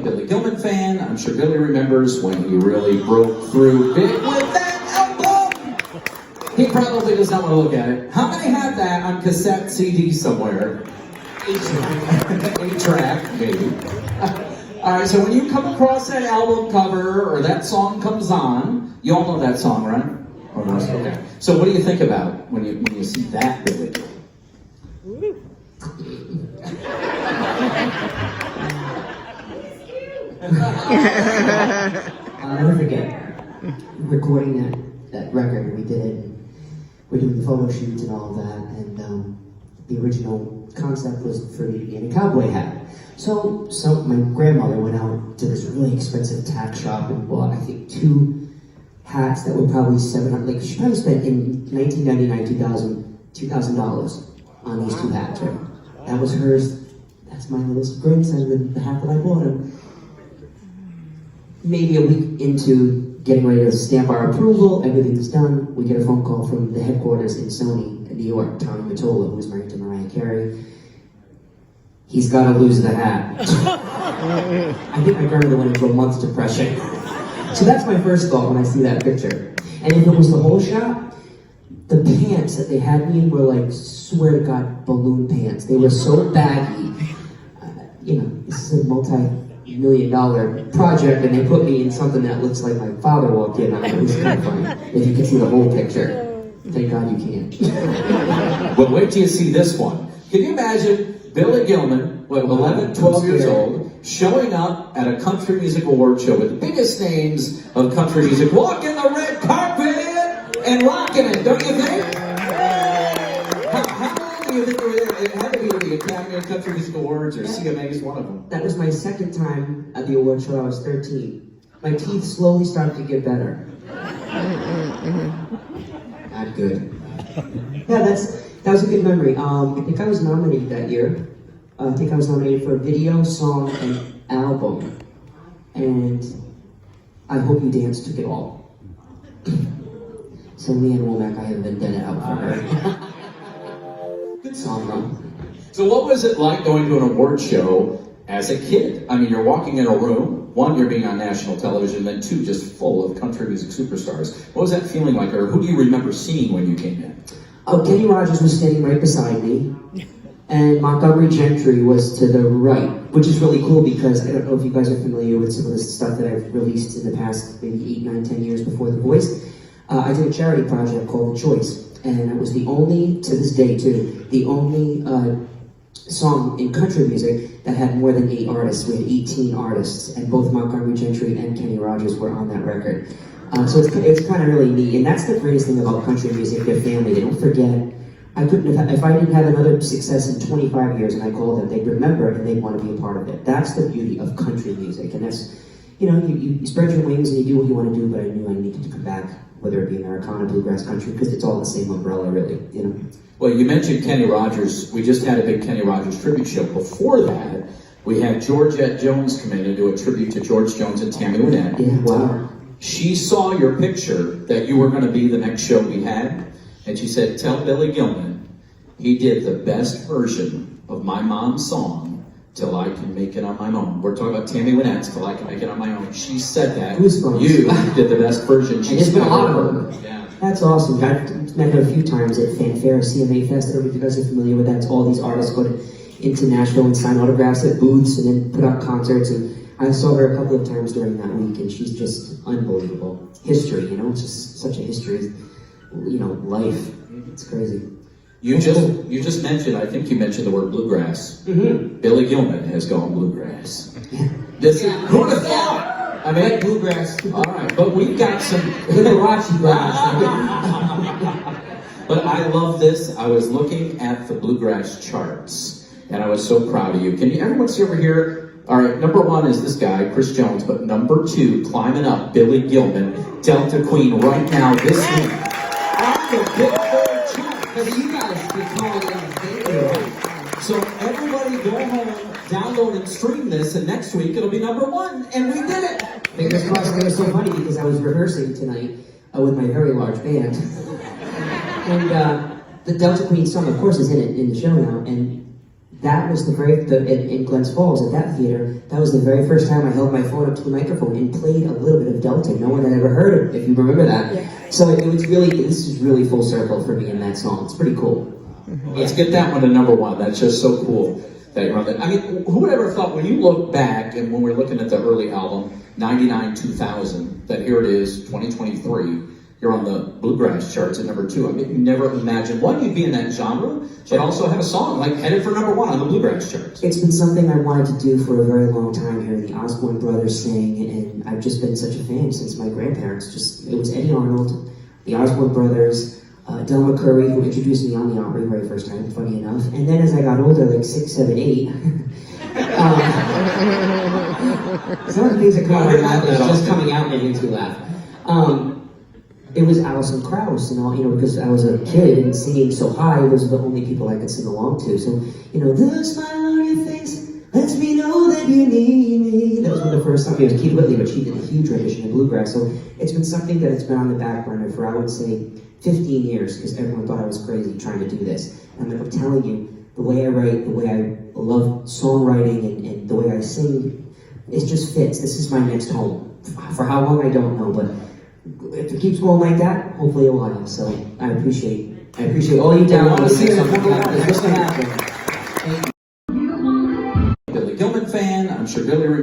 Billy Gilman fan. I'm sure Billy remembers when he really broke through big with that album. He probably does not want to look at it. How many had that on cassette CD somewhere? 8-track, maybe. All right, so when you come across that album cover or that song comes on, you all know that song, right? Or no? Okay. So what do you think about when you see that Billy? I'll never forget recording that record. We did it. We're doing the photo shoots and all of that, and the original concept was for me to be in a cowboy hat. So my grandmother went out to this really expensive tack shop and bought, I think, 2 hats that were probably $700. Like she probably spent in 1999, $2,000 on these 2 hats. Right? That was hers. That's my little grandson with the hat that I bought him. Maybe a week into getting ready to stamp our approval, everything's done. We get a phone call from the headquarters in Sony in New York, Tommy Mottola, who's married to Mariah Carey. He's got to lose the hat. I think my grandmother went into a month's depression. So that's my first thought when I see that picture. And if it was the whole shot, the pants that they had me in were like, swear to God, balloon pants. They were so baggy. This is a multi-million-dollar project, and they put me in something that looks like my father walked in. It was kind of funny. If you can see the whole picture. Thank God you can't. Well, wait till you see this one. Can you imagine Billy Gilman, 11, 12 years old, showing up at a country music award show with the biggest names of country music, walking the red carpet and rocking it, don't you think? How long do you think you were there? It had to be the Academy of Country Music Awards or CMA's, one of them. That was my second time at the award show. I was 13. My teeth slowly started to get better. Not good. Yeah, that was a good memory. I think I was nominated that year. I think I was nominated for a video, song, and album. And I Hope You Dance took it all. So Leanne Womack, I have a vendetta out for her. Good song, though. So what was it like going to an award show as a kid? I mean, you're walking in a room, 1, you're being on national television, then 2, just full of country music superstars. What was that feeling like, or who do you remember seeing when you came in? Oh, Kenny Rogers was standing right beside me, and Montgomery Gentry was to the right, which is really cool because I don't know if you guys are familiar with some of the stuff that I've released in the past maybe 8, 9, 10 years before The Voice. I did a charity project called The Choice, and it was the only, to this day too, the only song in country music that had more than 8 artists. We had 18 artists, and both Montgomery Gentry and Kenny Rogers were on that record. So it's kind of really neat, and that's the greatest thing about country music, their family. They don't forget. I couldn't have, if I didn't have another success in 25 years and I called them, they'd remember and they'd want to be a part of it. That's the beauty of country music, and that's, you spread your wings and you do what you want to do, but I knew I needed to come back, whether it be Americana, bluegrass, country, because it's all the same umbrella, really, Well, you mentioned Kenny Rogers. We just had a big Kenny Rogers tribute show. Before that, we had Georgette Jones come in and do a tribute to George Jones and Tammy Wynette. Yeah, wow. She saw your picture that you were going to be the next show we had, and she said, tell Billy Gilman he did the best version of my mom's song, Till I Can Make It On My Own. We're talking about Tammy Wynnette's Till I Can Make It On My Own. She said that. You did the best version. She's been on her. Yeah. That's awesome. I've met her a few times at Fanfare, CMA Fest. I don't know if you guys are familiar with that. It's all these artists go into Nashville and sign autographs at booths and then put out concerts. And I saw her a couple of times during that week, and she's just unbelievable. History, it's just such a history, life. It's crazy. You just mentioned, I think you mentioned the word bluegrass. Mm-hmm. Billy Gilman has gone bluegrass. Yeah. Who would have thought? I mean, bluegrass. All right, but we've got some Liberace grass. But I love this. I was looking at the bluegrass charts, and I was so proud of you. Can you everyone see over here? All right, number 1 is this guy, Chris Jones, but number 2, climbing up, Billy Gilman, Delta Queen, right now, this week. On the Billboard chart. You guys be calling in. So everybody go home, download and stream this, and next week it'll be number 1, and we did it! Fingers crossed. It was so funny because I was rehearsing tonight with my very large band. And the Delta Queen song, of course, is in the show now, and that was in Glens Falls at that theater. That was the very first time I held my phone up to the microphone and played a little bit of Delta. No one had ever heard it, if you remember that. Yeah. So this is really full circle for me in that song. It's pretty cool. Let's get that one to number one. That's just so cool that you're on that. I mean, who would ever thought when you look back and when we're looking at the early album, 99, 2000, that here it is, 2023, you're on the bluegrass charts at number 2. I mean, you never imagined, one, you'd be in that genre, but also have a song like headed for number 1 on the bluegrass charts. It's been something I wanted to do for a very long time, hearing the Osborne brothers sing, and I've just been such a fan since my grandparents. It was Eddie Arnold, the Osborne brothers, Del McCurry, who introduced me on the Opry the very first time, funny enough. And then as I got older, like 6, 7, 8, some of the things that come out of my mouth is just coming out and it makes me laugh. It was Alison Krauss and all, because I was a kid and singing so high, those are the only people I could sing along to. So, the smile on your face lets me know that you need me. That was one of the first songs. It was Keith Whitley, but she did a huge rendition of bluegrass. So it's been something that it's been on the back burner for, I would say, 15 years, because everyone thought I was crazy trying to do this. And I'm telling you, the way I write, the way I love songwriting, and the way I sing, it just fits. This is my next home. For how long, I don't know, but if it keeps going like that, hopefully a while. So I appreciate all you downloaders. Billy Gilman fan. I'm sure Billy